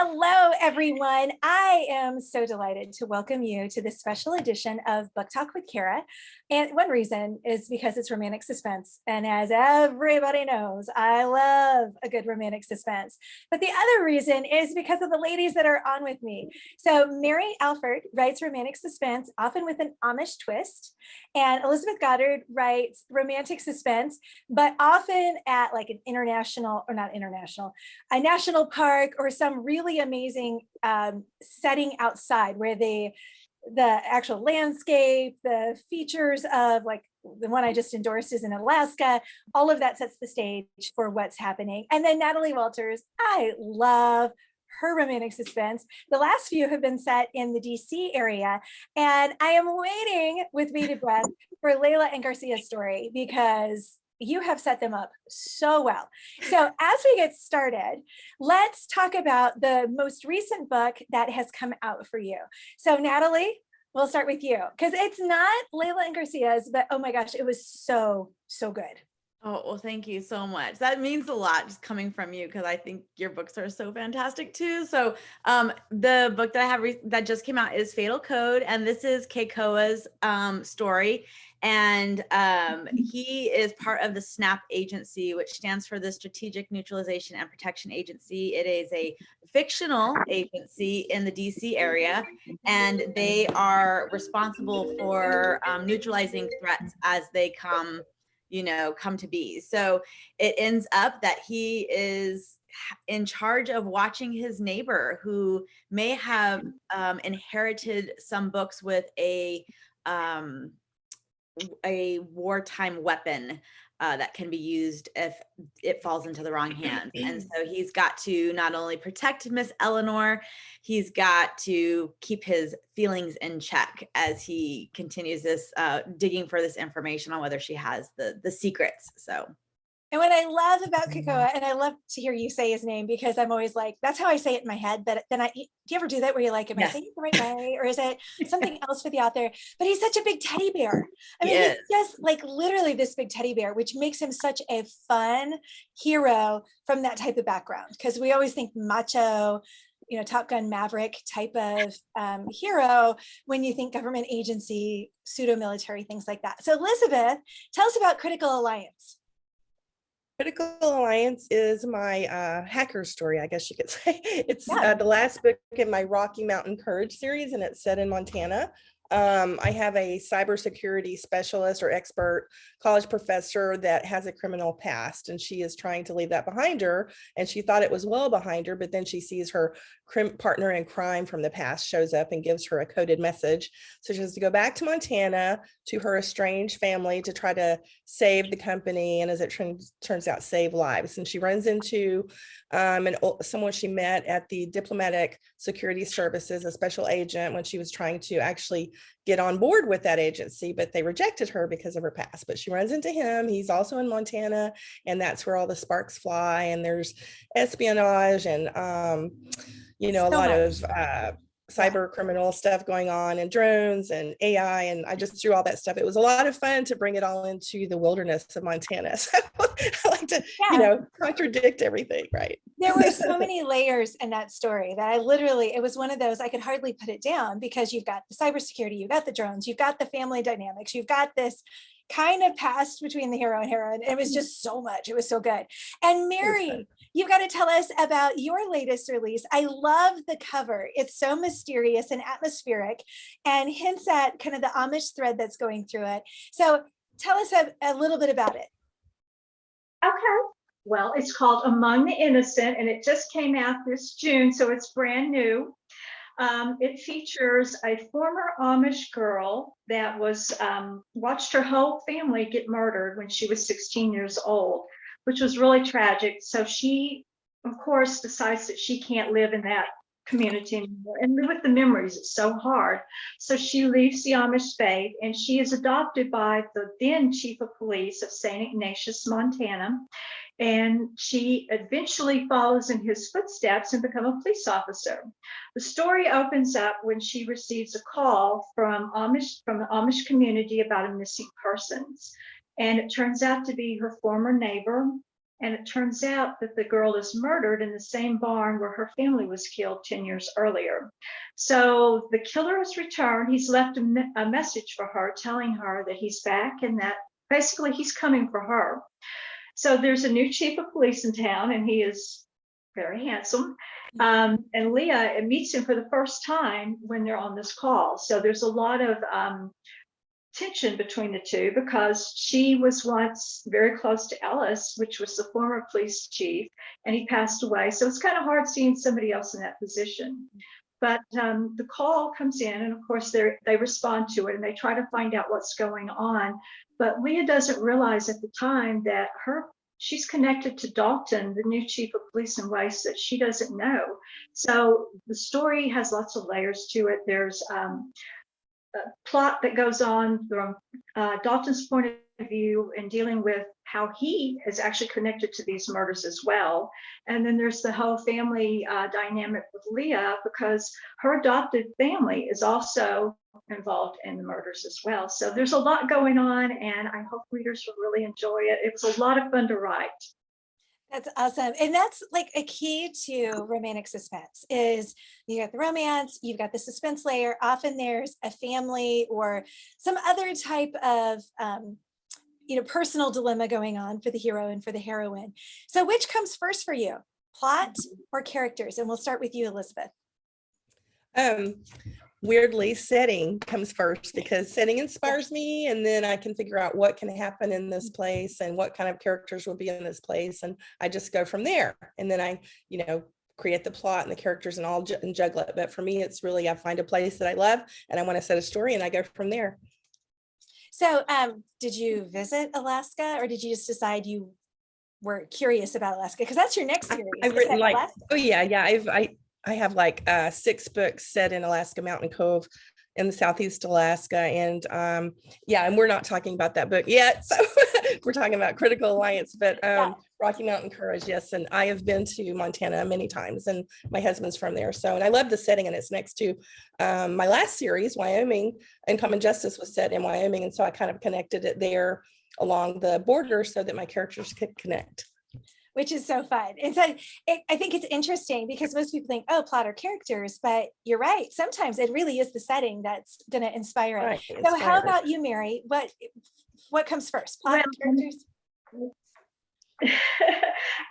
Hello, everyone. I am so delighted to welcome you to this special edition of Book Talk with Kara. And one reason is because it's romantic suspense. And as everybody knows, I love a good romantic suspense. But the other reason is because of the ladies that are on with me. So Mary Alford writes romantic suspense, often with an Amish twist. And Elizabeth Goddard writes romantic suspense, but often at like an international, or not international, a national park or some really amazing setting outside where the actual landscape, the features of like the one I just endorsed is in Alaska, all of that sets the stage for what's happening. And then Natalie Walters, I love her romantic suspense. The last few have been set in the DC area, and I am waiting with bated breath for Layla and Garcia's story because you have set them up so well. So as we get started, let's talk about the most recent book that has come out for you. So Natalie, we'll start with you because it's not Layla and Garcia's, but oh my gosh, it was so good. Oh, well, thank you so much. That means a lot just coming from you because I think your books are so fantastic too. So the book that I have that just came out is Fatal Code, and this is Keikoa's story. And he is part of the SNAP agency, which stands for the Strategic Neutralization and Protection Agency. It is a fictional agency in the DC area, and they are responsible for neutralizing threats as they come to be. So it ends up that he is in charge of watching his neighbor who may have inherited some books with a wartime weapon that can be used if it falls into the wrong hands. And so he's got to not only protect Miss Eleanor, he's got to keep his feelings in check as he continues this digging for this information on whether she has the secrets. So. And what I love about Keikoa, and I love to hear you say his name because I'm always like, that's how I say it in my head. But then do you ever do that where you're like, am I saying it the right way? Or is it something else for the author? But he's such a big teddy bear. I mean, he's just like literally this big teddy bear, which makes him such a fun hero from that type of background. Because we always think macho, Top Gun Maverick type of hero when you think government agency, pseudo-military, things like that. So Elizabeth, tell us about Critical Alliance. Critical Alliance is my hacker story, I guess you could say. It's the last book in my Rocky Mountain Courage series, and it's set in Montana. I have a cybersecurity specialist or expert college professor that has a criminal past, and she is trying to leave that behind her. And she thought it was well behind her, but then she sees her partner in crime from the past shows up and gives her a coded message. So she has to go back to Montana to her estranged family to try to save the company, and as it turns out, save lives. And she runs into someone she met at the Diplomatic Security Services, a special agent, when she was trying to actually get on board with that agency, but they rejected her because of her past. But she runs into him. He's also in Montana, and that's where all the sparks fly. And there's espionage and a lot of cyber criminal stuff going on, and drones and AI, and I just threw all that stuff. It was a lot of fun to bring it all into the wilderness of Montana. So I like to, contradict everything, right? There were so many layers in that story that it was one of those, I could hardly put it down because you've got the cybersecurity, you've got the drones, you've got the family dynamics, you've got this kind of past between the hero and heroine. It was just so much. It was so good. And Mary, you've got to tell us about your latest release. I love the cover. It's so mysterious and atmospheric and hints at kind of the Amish thread that's going through it. So tell us a little bit about it. Okay. Well, it's called Among the Innocent, and it just came out this June, so it's brand new. It features a former Amish girl that was watched her whole family get murdered when she was 16 years old, which was really tragic. So she, of course, decides that she can't live in that community anymore and live with the memories. It's so hard. So she leaves the Amish faith, and she is adopted by the then chief of police of St. Ignatius, Montana. And she eventually follows in his footsteps and becomes a police officer. The story opens up when she receives a call from the Amish community about a missing persons. And it turns out to be her former neighbor, And it turns out that the girl is murdered in the same barn where her family was killed 10 years earlier. So the killer has returned. He's left a message for her telling her that he's back and that basically he's coming for her. So there's a new chief of police in town, and he is very handsome. And Leah meets him for the first time when they're on this call. So there's a lot of tension between the two because she was once very close to Ellis, which was the former police chief, and he passed away. So it's kind of hard seeing somebody else in that position. But the call comes in, and of course they respond to it, and they try to find out what's going on. But Leah doesn't realize at the time that she's connected to Dalton, the new chief of police, in ways that she doesn't know. So the story has lots of layers to it. There's a plot that goes on from Dalton's point of view in dealing with how he is actually connected to these murders as well. And then there's the whole family dynamic with Leah, because her adopted family is also involved in the murders as well. So there's a lot going on, and I hope readers will really enjoy it. It was a lot of fun to write. That's awesome. And that's like a key to romantic suspense is you got the romance, you've got the suspense layer. Often there's a family or some other type of personal dilemma going on for the hero and for the heroine. So which comes first for you, plot or characters? And we'll start with you, Elizabeth. Weirdly, setting comes first because setting inspires me, and then I can figure out what can happen in this place and what kind of characters will be in this place, and I just go from there. And then I create the plot and the characters and all and juggle it. But for me, it's really I find a place that I love and I want to set a story, and I go from there. So did you visit Alaska, or did you just decide you were curious about Alaska? Because that's your next series. I've written I have like 6 books set in Alaska Mountain Cove in the Southeast Alaska. And and we're not talking about that book yet. So we're talking about Critical Alliance, but Rocky Mountain Courage, yes. And I have been to Montana many times, and my husband's from there. So, and I love the setting, and it's next to my last series, Wyoming, and Common Justice was set in Wyoming. And so I kind of connected it there along the border so that my characters could connect. Which is so fun. And so I think it's interesting because most people think, oh, plot or characters, but you're right. Sometimes it really is the setting that's going to inspire it. Right, so how about you, Mary? What comes first, plot or characters?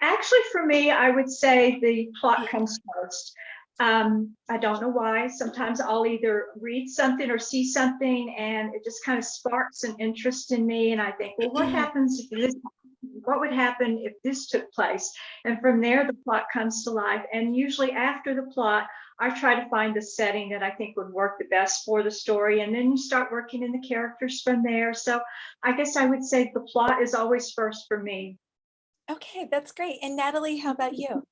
Actually, for me, I would say the plot comes first. I don't know why. Sometimes I'll either read something or see something, and it just kind of sparks an interest in me. And I think, well, what would happen if this took place? And from there, the plot comes to life. And usually after the plot, I try to find the setting that I think would work the best for the story. And then you start working in the characters from there. So I guess I would say the plot is always first for me. Okay, that's great. And Natalie, how about you?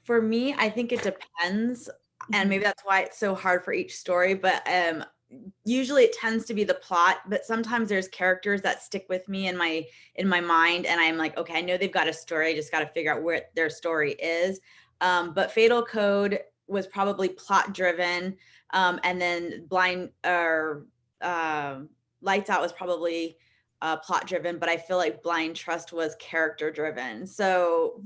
For me, I think it depends. And maybe that's why it's so hard for each story. But usually it tends to be the plot, but sometimes there's characters that stick with me in my mind, and I'm like, okay, I know they've got a story, I just got to figure out where their story is. But Fatal Code was probably plot driven, and then Lights Out was probably plot driven, but I feel like Blind Trust was character driven. So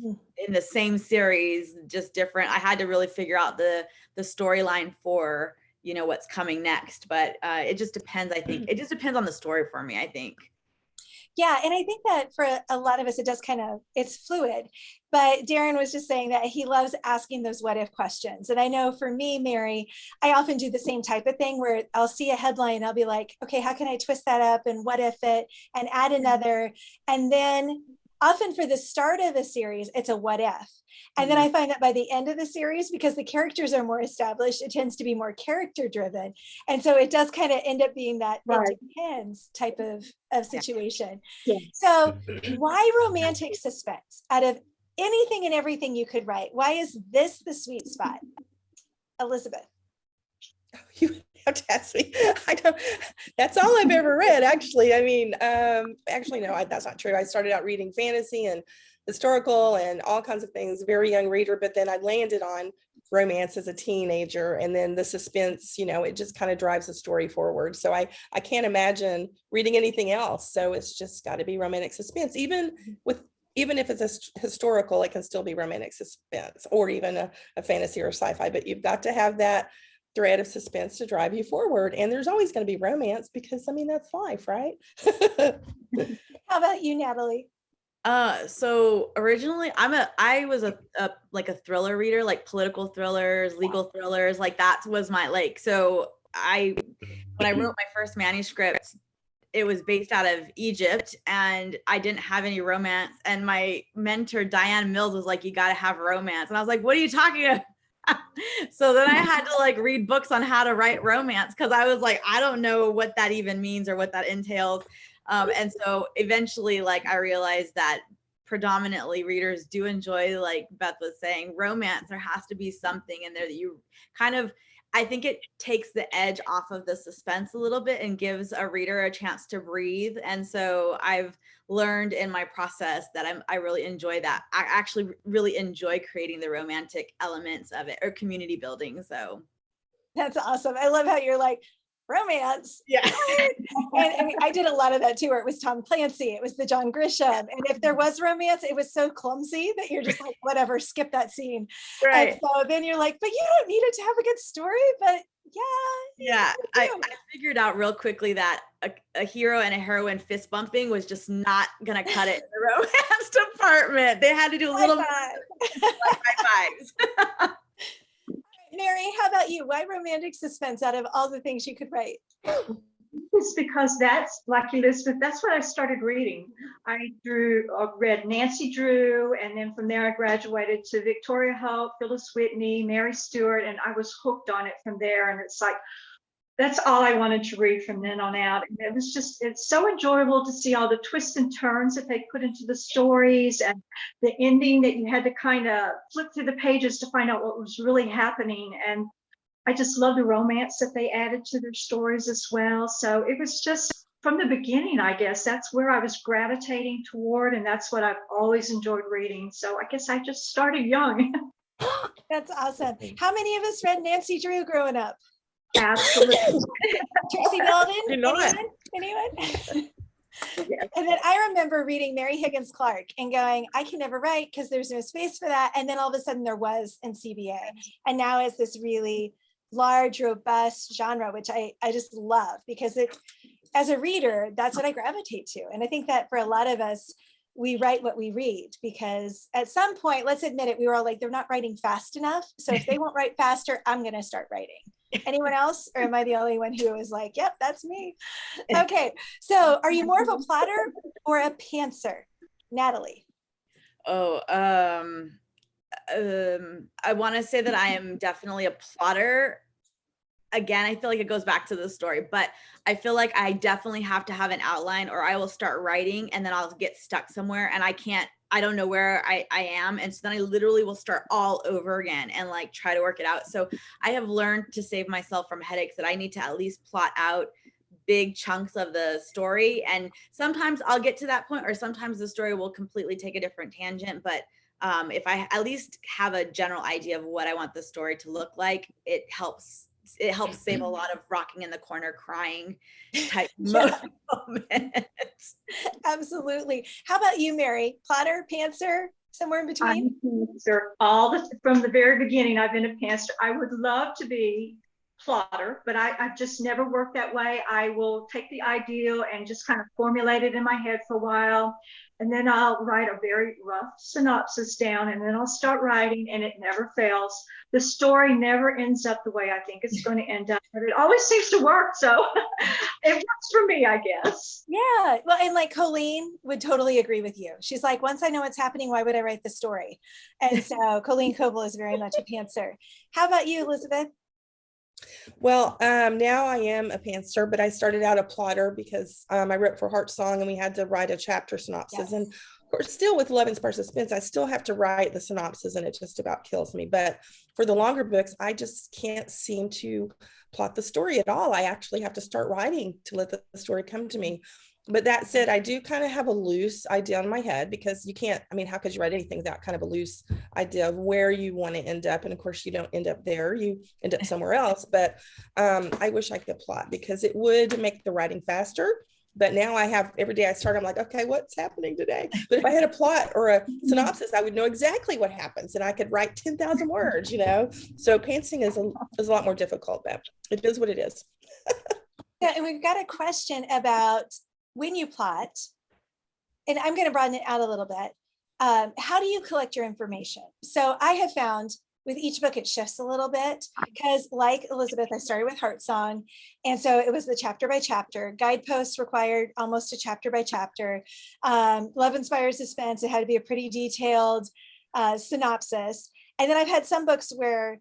in the same series, just different, I had to really figure out the storyline for what's coming next, but it just depends. I think it just depends on the story for me, I think. Yeah, and I think that for a lot of us, it's fluid. But Darren was just saying that he loves asking those what if questions. And I know for me, Mary, I often do the same type of thing where I'll see a headline and I'll be like, okay, how can I twist that up and what if it, and add another. And then often for the start of a series, it's a what if. And then I find that by the end of the series, because the characters are more established, it tends to be more character driven. And so it does kind of end up being that it depends type of situation. Yeah. So why romantic suspense? Out of anything and everything you could write, why is this the sweet spot? Elizabeth. You have to ask me. I don't, that's all I've ever read, actually. I mean, no, that's not true. I started out reading fantasy and historical and all kinds of things, very young reader, but then I landed on romance as a teenager, and then the suspense, it just kind of drives the story forward. So I can't imagine reading anything else. So it's just got to be romantic suspense, even even if it's historical, it can still be romantic suspense or even a fantasy or sci-fi, but you've got to have that thread of suspense to drive you forward. And there's always going to be romance because I mean, that's life, right? How about you, Natalie? So originally I was a like a thriller reader, like political thrillers, legal thrillers, like that was my like. So when I wrote my first manuscript, it was based out of Egypt and I didn't have any romance. And my mentor, Diane Mills, was like, you got to have romance. And I was like, what are you talking about? So then I had to like read books on how to write romance because I was like, I don't know what that even means or what that entails. And so eventually, like, I realized that predominantly readers do enjoy, like Beth was saying, romance. There has to be something in there that you kind of, I think it takes the edge off of the suspense a little bit and gives a reader a chance to breathe. And so I've learned in my process that I really enjoy that. I actually really enjoy creating the romantic elements of it or community building. So that's awesome. I love how you're like, romance. Yeah. And I mean, I did a lot of that too, where it was Tom Clancy, it was the John Grisham. And if there was romance, it was so clumsy that you're just like, whatever, skip that scene. Right. And so then you're like, but you don't need it to have a good story, but yeah. I figured out real quickly that a hero and a heroine fist bumping was just not gonna cut it in the romance department. They had to do a little more high fives. Mary, how about you? Why romantic suspense out of all the things you could write? It's because that's, like Elizabeth, that's what I started reading. I read Nancy Drew, and then from there I graduated to Victoria Hope, Phyllis Whitney, Mary Stewart, and I was hooked on it from there. And it's like, that's all I wanted to read from then on out. And it was just, it's so enjoyable to see all the twists and turns that they put into the stories and the ending that you had to kind of flip through the pages to find out what was really happening. And I just love the romance that they added to their stories as well. So it was just from the beginning, I guess, that's where I was gravitating toward. And that's what I've always enjoyed reading. So I guess I just started young. That's awesome. How many of us read Nancy Drew growing up? Absolutely. Tracy Belden? You're not. Anyone? And then I remember reading Mary Higgins Clark and going, I can never write because there's no space for that. And then all of a sudden there was in CBA. And now it's this really large, robust genre, which I just love because it, as a reader, that's what I gravitate to. And I think that for a lot of us, we write what we read because at some point, let's admit it, we were all like, they're not writing fast enough. So if they won't write faster, I'm going to start writing. Anyone else? Or am I the only one who was like, yep, that's me? Okay. So are you more of a plotter or a pantser? Natalie? Oh, I want to say that I am definitely a plotter. Again, I feel like it goes back to the story, but I feel like I definitely have to have an outline or I will start writing and then I'll get stuck somewhere and I don't know where I am. And so then I literally will start all over again and like try to work it out. So I have learned to save myself from headaches that I need to at least plot out big chunks of the story. And sometimes I'll get to that point or sometimes the story will completely take a different tangent. But if I at least have a general idea of what I want the story to look like, it helps save a lot of rocking in the corner crying type moments. Absolutely. How about you, Mary? Plotter, pantser, somewhere in between? From the very beginning, I've been a pantser. I would love to be plotter, but I've just never worked that way. I will take the ideal and just kind of formulate it in my head for a while. And then I'll write a very rough synopsis down and then I'll start writing and it never fails. The story never ends up the way I think it's going to end up, but it always seems to work. So it works for me, I guess. Yeah. Well, and like Colleen would totally agree with you. She's like, once I know what's happening, why would I write the story? And so Colleen Coble is very much a pantser. How about you, Elizabeth? Well, now I am a pantser, but I started out a plotter because I wrote for Heart Song and we had to write a chapter synopsis. Yes. And of course, still with Love Inspired Suspense, I still have to write the synopsis and it just about kills me. But for the longer books, I just can't seem to plot the story at all. I actually have to start writing to let the story come to me. But that said, I do kind of have a loose idea in my head because you can't, I mean, how could you write anything without kind of a loose idea of where you want to end up? And of course, you don't end up there, you end up somewhere else. But I wish I could plot because it would make the writing faster. But now I have, every day I start, I'm like, okay, what's happening today? But if I had a plot or a synopsis, I would know exactly what happens and I could write 10,000 words, So pantsing is a lot more difficult, but it is what it is. Yeah, and we've got a question about when you plot, and I'm going to broaden it out a little bit. How do you collect your information? So I have found with each book, it shifts a little bit because, like Elizabeth, I started with Heart Song. And so it was the chapter by chapter. Guideposts required almost a chapter by chapter. Love Inspires Suspense, it had to be a pretty detailed synopsis. And then I've had some books where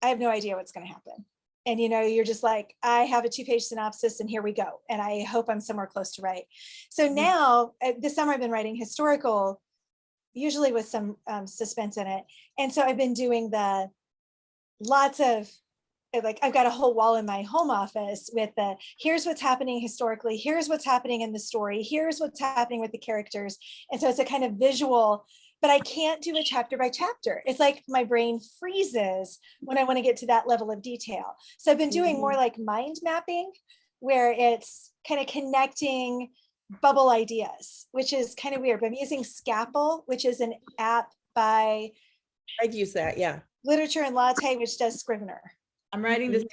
I have no idea what's going to happen. And, you're just like, I have a 2-page synopsis and here we go. And I hope I'm somewhere close to right. So now this summer I've been writing historical, usually with some suspense in it. And so I've been doing lots of, like, I've got a whole wall in my home office with here's what's happening historically, here's what's happening in the story, here's what's happening with the characters. And so it's a kind of visual, but I can't do a chapter by chapter. It's like my brain freezes when I want to get to that level of detail. So I've been doing more like mind mapping, where it's kind of connecting bubble ideas, which is kind of weird. But I'm using Scapple, which is an app by I've used that, yeah. Literature and Latte, which does Scrivener. I'm writing this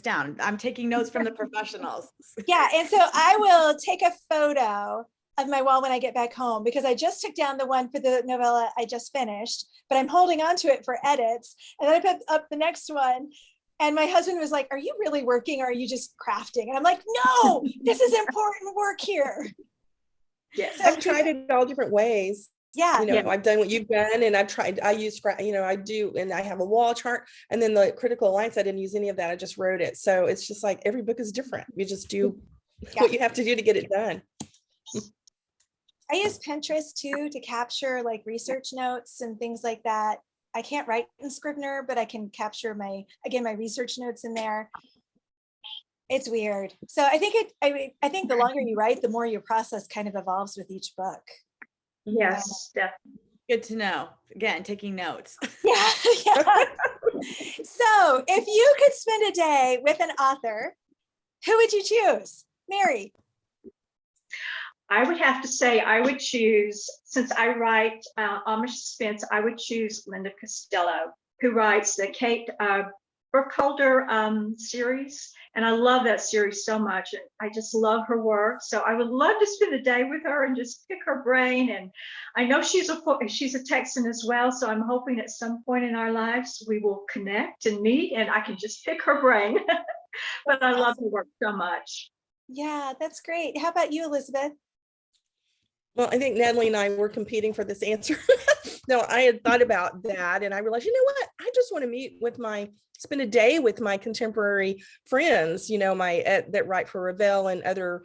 down. I'm taking notes from the professionals. Yeah, and so I will take a photo of my wall when I get back home, because I just took down the one for the novella I just finished, but I'm holding on to it for edits. And then I put up the next one. And my husband was like, are you really working or are you just crafting? And I'm like, no, this is important work here. Yes, so I've tried it all different ways. Yeah. I've done what you've done, and I use, I do, and I have a wall chart, and then the Critical Alliance, I didn't use any of that. I just wrote it. So it's just like every book is different. You just do what you have to do to get it done. I use Pinterest too to capture like research notes and things like that. I can't write in Scrivener, but I can capture my research notes in there. It's weird. So I think the longer you write, the more your process kind of evolves with each book. Yes, definitely. Good to know. Again, taking notes. Yeah. So if you could spend a day with an author, who would you choose? Mary. I would have to say I would choose, since I write Amish suspense, I would choose Linda Costello, who writes the Kate Burkholder series. And I love that series so much. And I just love her work. So I would love to spend a day with her and just pick her brain. And I know she's a Texan as well. So I'm hoping at some point in our lives we will connect and meet and I can just pick her brain. But I love her work so much. Yeah, that's great. How about you, Elizabeth? Well, I think Natalie and I were competing for this answer. No, I had thought about that and I realized, you know what? I just want to spend a day with my contemporary friends, that write for Revell and other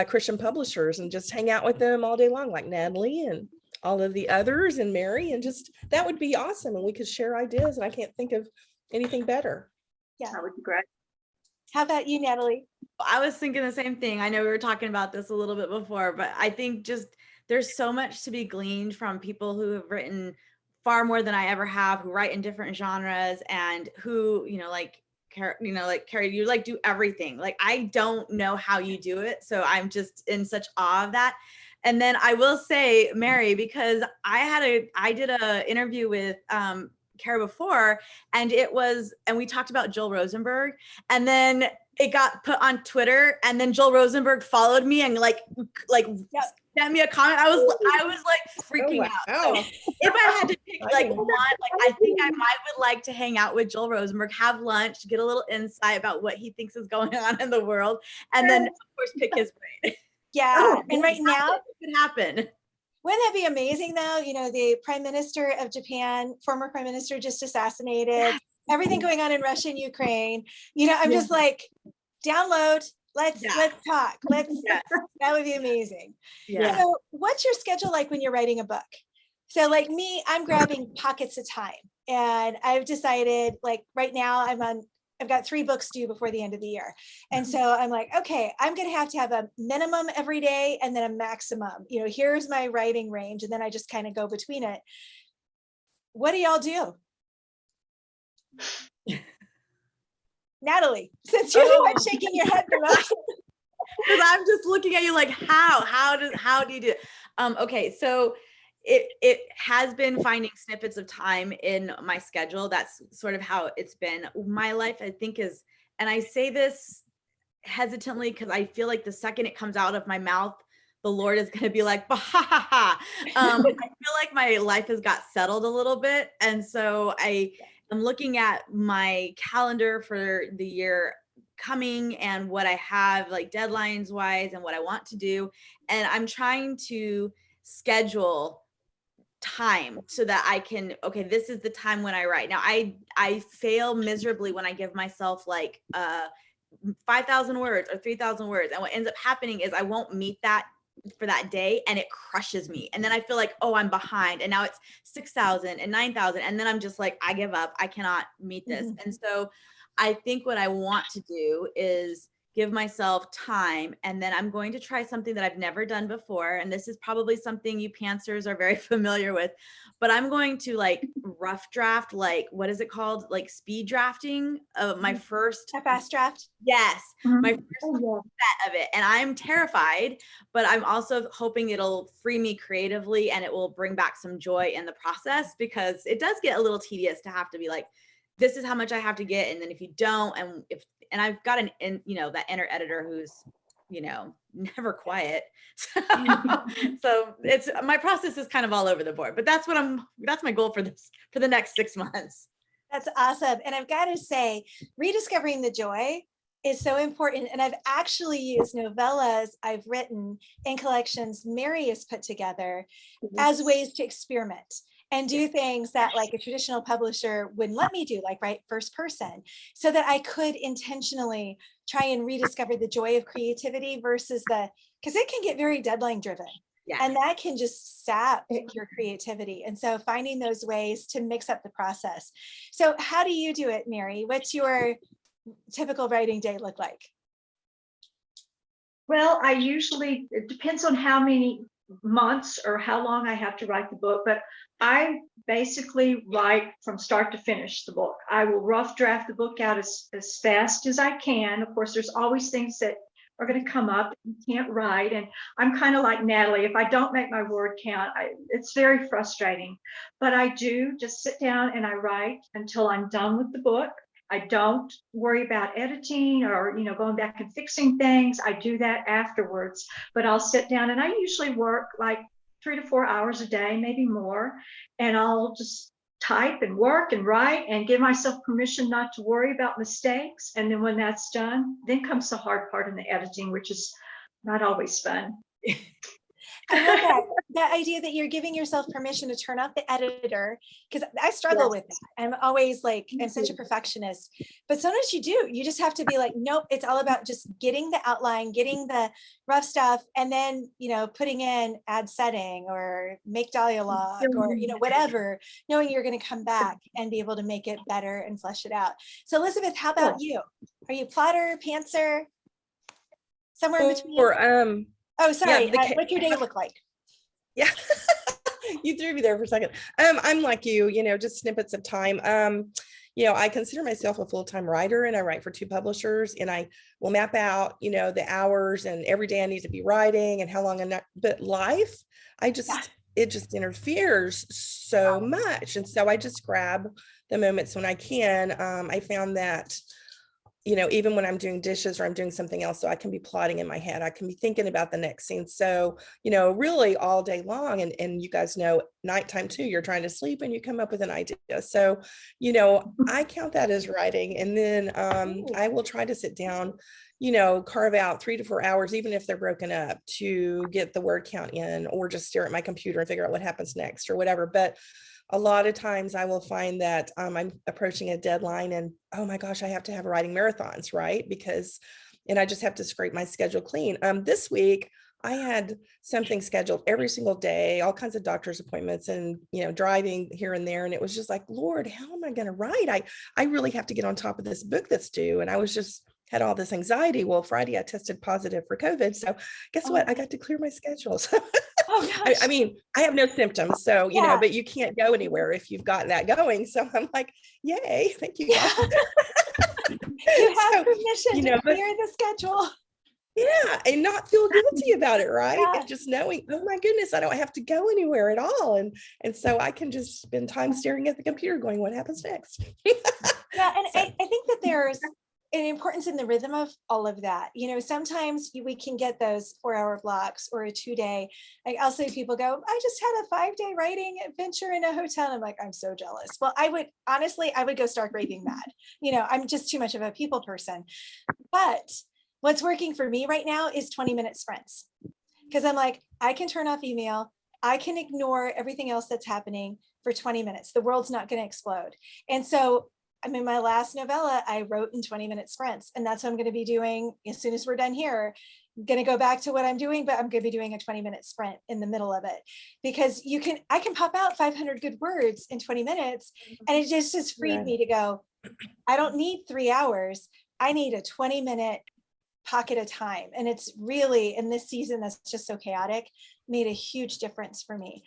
Christian publishers, and just hang out with them all day long, like Natalie and all of the others and Mary, and just, that would be awesome. And we could share ideas, and I can't think of anything better. Yeah, that would be great. How about you, Natalie? I was thinking the same thing. I know we were talking about this a little bit before, but I think just there's so much to be gleaned from people who have written far more than I ever have, who write in different genres, and who, like Carrie, you like do everything. Like, I don't know how you do it. So I'm just in such awe of that. And then I will say, Mary, because I did a interview with Kara before, and we talked about Joel Rosenberg, and then it got put on Twitter, and then Joel Rosenberg followed me and like sent me a comment. I was like freaking out. So if I had to pick like one, I think I would like to hang out with Joel Rosenberg, have lunch, get a little insight about what he thinks is going on in the world, and then of course pick his brain. Yeah, and right now it could happen. Wouldn't that be amazing though? The Prime Minister of Japan, former Prime Minister, just assassinated. Everything going on in Russia and Ukraine. I'm just like, download. Let's talk. That would be amazing. Yeah. So what's your schedule like when you're writing a book? So like me, I'm grabbing pockets of time, and I've decided, like, right now I've got 3 books due before the end of the year. And so I'm like, okay, I'm going to have a minimum every day and then a maximum. Here's my writing range. And then I just kind of go between it. What do y'all do? Natalie, since you're the one shaking your head the most. Because I'm just looking at you like, how do you do it? Okay, so it has been finding snippets of time in my schedule. That's sort of how it's been. My life, I think, is, and I say this hesitantly because I feel like the second it comes out of my mouth, the Lord is going to be like, bah, ha, ha, ha. I feel like my life has got settled a little bit. And so I am looking at my calendar for the year coming and what I have like deadlines wise and what I want to do. And I'm trying to schedule time so that I can, okay, this is the time when I write. Now I fail miserably when I give myself like 5,000 words or 3,000 words. And what ends up happening is I won't meet that for that day and it crushes me. And then I feel like, oh, I'm behind. And now it's 6,000 and 9,000. And then I'm just like, I give up. I cannot meet this. And so I think what I want to do is give myself time. And then I'm going to try something that I've never done before. And this is probably something you pantsers are very familiar with, but I'm going to like rough draft, like, what is it called? Like speed drafting of my first. A fast draft? Yes. My first Oh, set of it. And I'm terrified, but I'm also hoping it'll free me creatively and it will bring back some joy in the process, because it does get a little tedious to have to be like, this is how much I have to get. And then if you don't, and I've got that inner editor who's, never quiet. So it's, my process is kind of all over the board, but that's my goal for the next 6 months. That's awesome. And I've got to say, rediscovering the joy is so important. And I've actually used novellas I've written in collections Mary has put together as ways to experiment and do things that like a traditional publisher wouldn't let me do, like write first person, so that I could intentionally try and rediscover the joy of creativity versus because it can get very deadline driven. Yeah. And that can just sap your creativity. And so finding those ways to mix up the process. So how do you do it, Mary? What's your typical writing day look like? Well, it depends on how many months or how long I have to write the book, but I basically write from start to finish the book. I will rough draft the book out as fast as I can. Of course, there's always things that are going to come up you can't write. And I'm kind of like Natalie. If I don't make my word count, it's very frustrating. But I do just sit down and I write until I'm done with the book. I don't worry about editing or, going back and fixing things. I do that afterwards, but I'll sit down and I usually work like 3 to 4 hours a day, maybe more. And I'll just type and work and write and give myself permission not to worry about mistakes. And then when that's done, then comes the hard part in the editing, which is not always fun. I love that idea that you're giving yourself permission to turn off the editor, because I struggle with that. I'm always like, I'm such a perfectionist, but sometimes you just have to be like, nope, it's all about just getting the outline, getting the rough stuff, and then, putting in add setting or make dialogue or, whatever, knowing you're going to come back and be able to make it better and flesh it out. So Elizabeth, how about you? Are you plotter, pantser, somewhere in between? Oh, sorry. Yeah, what's your day look like? Yeah, you threw me there for a second. I'm like you, just snippets of time. I consider myself a full-time writer and I write for 2 publishers, and I will map out, the hours and every day I need to be writing and how long but life, it just interferes so much. And so I just grab the moments when I can. I found that even when I'm doing dishes or I'm doing something else, so I can be plotting in my head, I can be thinking about the next scene. So, really all day long, and you guys know nighttime too, you're trying to sleep and you come up with an idea. So, I count that as writing. And then I will try to sit down, carve out 3 to 4 hours, even if they're broken up, to get the word count in, or just stare at my computer and figure out what happens next or whatever. But a lot of times I will find that I'm approaching a deadline and, oh my gosh, I have to have writing marathons, right? And I just have to scrape my schedule clean. This week, I had something scheduled every single day, all kinds of doctor's appointments and, driving here and there. And it was just like, Lord, how am I going to write? I really have to get on top of this book that's due. And I was just had all this anxiety. Well, Friday I tested positive for COVID. So guess what? I got to clear my schedule. So I mean, I have no symptoms, so, but you can't go anywhere if you've got that going. So I'm like, yay, thank you. You have permission to clear the schedule. Yeah, and not feel guilty about it, right? Yeah. And just knowing, oh my goodness, I don't have to go anywhere at all. And so I can just spend time staring at the computer going, what happens next? Yeah, and So, I think that there's an importance in the rhythm of all of that. You know, sometimes we can get those 4-hour blocks or a 2-day. Like I'll say people go, I just had a 5-day writing adventure in a hotel. I'm like, I'm so jealous. Well, I would honestly, I would go start raving mad. You know, I'm just too much of a people person. But what's working for me right now is 20-minute sprints. Because I'm like, I can turn off email. I can ignore everything else that's happening for 20 minutes. The world's not going to explode. And so I mean, my last novella, I wrote in 20-minute sprints, and that's what I'm going to be doing as soon as we're done here. I'm going to go back to what I'm doing, but I'm going to be doing a 20-minute sprint in the middle of it because I can pop out 500 good words in 20 minutes. And it just freed me to go, I don't need 3 hours. I need a 20-minute pocket of time. And it's really, in this season that's just so chaotic, made a huge difference for me.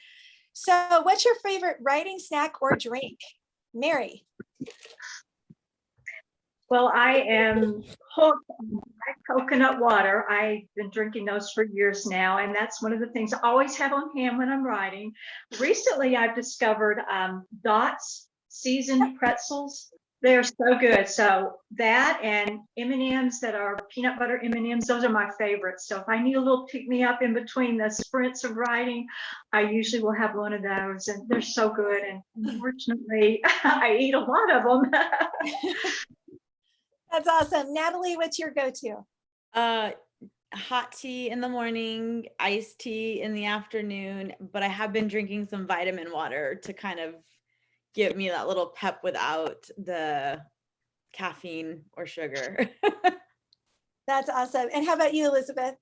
So what's your favorite writing snack or drink? Mary? Well, I am hooked on black coconut water. I've been drinking those for years now, and that's one of the things I always have on hand when I'm writing. Recently, I've discovered Dots seasoned pretzels. They're so good. So that and M&Ms that are peanut butter M&Ms, those are my favorites. So if I need a little pick-me-up in between the sprints of writing, I usually will have one of those, and they're so good. And unfortunately, I eat a lot of them. That's awesome. Natalie, what's your go-to? Hot tea in the morning, iced tea in the afternoon, but I have been drinking some vitamin water to kind of give me that little pep without the caffeine or sugar. That's awesome. And how about you, Elizabeth?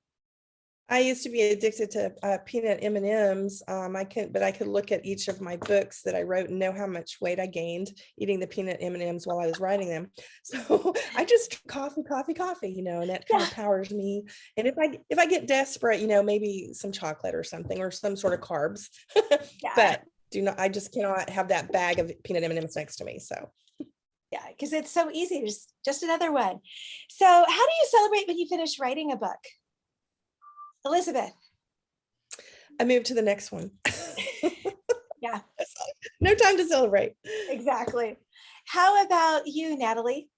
I used to be addicted to peanut M&Ms. I could look at each of my books that I wrote and know how much weight I gained eating the peanut M&Ms while I was writing them. So I just coffee, and that kind of powers me. And if I get desperate, maybe some chocolate or something or some sort of carbs. But I just cannot have that bag of peanut M&Ms next to me. So yeah, because it's so easy. Just another one. So how do you celebrate when you finish writing a book? Elizabeth? I moved to the next one. Yeah. No time to celebrate. Exactly. How about you, Natalie?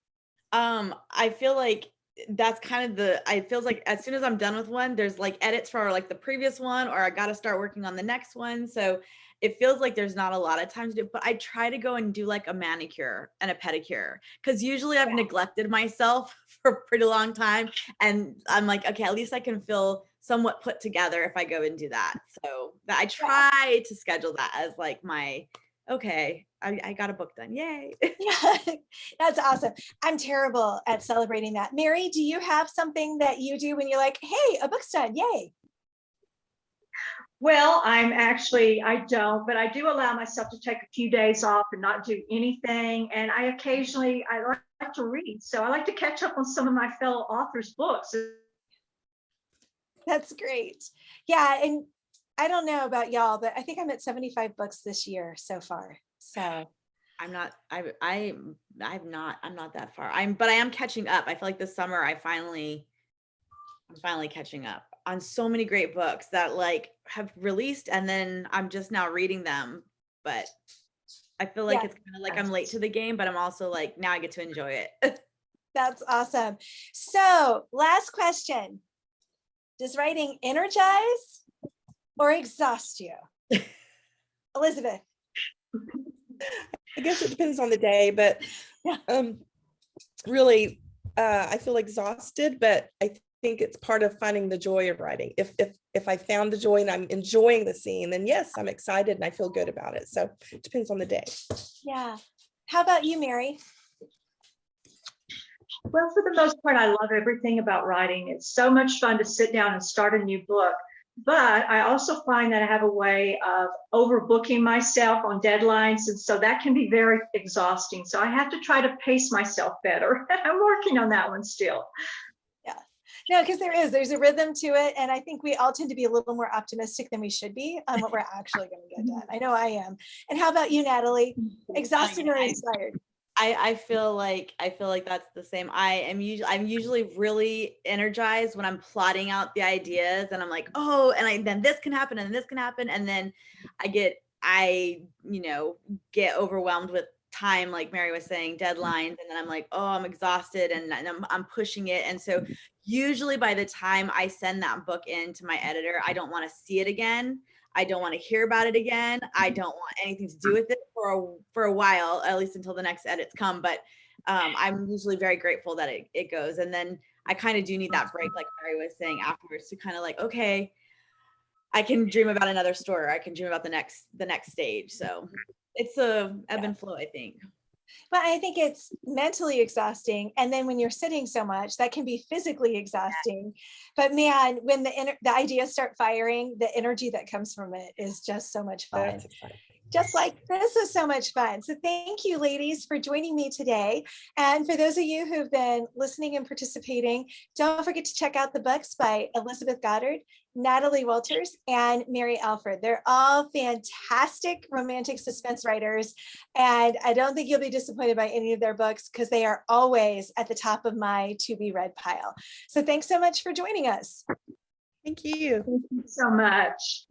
I feel like that's kind of I feels like as soon as I'm done with one, there's like edits for like the previous one, or I got to start working on the next one. So it feels like there's not a lot of time to do, but I try to go and do like a manicure and a pedicure because usually I've neglected myself for a pretty long time. And I'm like, okay, at least I can feel somewhat put together if I go and do that. So I try to schedule that as like my, okay, I got a book done. Yay. Yeah, that's awesome. I'm terrible at celebrating that. Mary, do you have something that you do when you're like, hey, a book's done, yay? Well, I don't, but I do allow myself to take a few days off and not do anything. And I like to read. So I like to catch up on some of my fellow authors' books. That's great. Yeah. And I don't know about y'all, but I think I'm at 75 books this year so far. So I'm not that far. But I am catching up. I feel like this summer I'm finally catching up on so many great books that like have released, and then I'm just now reading them. But I feel like it's kind of like I'm late to the game, but I'm also like, now I get to enjoy it. That's awesome. So last question. Does writing energize or exhaust you? Elizabeth? I guess it depends on the day, but really, I feel exhausted, but I think it's part of finding the joy of writing. If I found the joy and I'm enjoying the scene, then yes, I'm excited and I feel good about it. So it depends on the day. Yeah. How about you, Mary? Well, for the most part, I love everything about writing. It's so much fun to sit down and start a new book. But I also find that I have a way of overbooking myself on deadlines. And so that can be very exhausting. So I have to try to pace myself better. I'm working on that one still. Yeah. No, because there's a rhythm to it. And I think we all tend to be a little more optimistic than we should be on what we're actually going to get done. I know I am. And how about you, Natalie? Exhausted or inspired? I feel like that's the same. I'm usually really energized when I'm plotting out the ideas and I'm like, oh, and then this can happen and this can happen. And then get overwhelmed with time, like Mary was saying, deadlines. And then I'm like, oh, I'm exhausted and I'm pushing it. And so usually by the time I send that book in to my editor, I don't want to see it again. I don't want to hear about it again. I don't want anything to do with it for a while, at least until the next edits come. But I'm usually very grateful that it goes. And then I kind of do need that break, like Mary was saying, afterwards, to kind of like, okay, I can dream about another story. Or I can dream about the next stage. So it's a ebb and flow, I think. But I think it's mentally exhausting. And then when you're sitting so much, that can be physically exhausting. But man, when the ideas start firing, the energy that comes from it is just so much fun. That's exciting. Just like this is so much fun. So thank you, ladies, for joining me today. And for those of you who've been listening and participating, don't forget to check out the books by Elizabeth Goddard, Natalie Walters, and Mary Alford. They're all fantastic romantic suspense writers. And I don't think you'll be disappointed by any of their books because they are always at the top of my to be read pile. So thanks so much for joining us. Thank you. Thank you so much.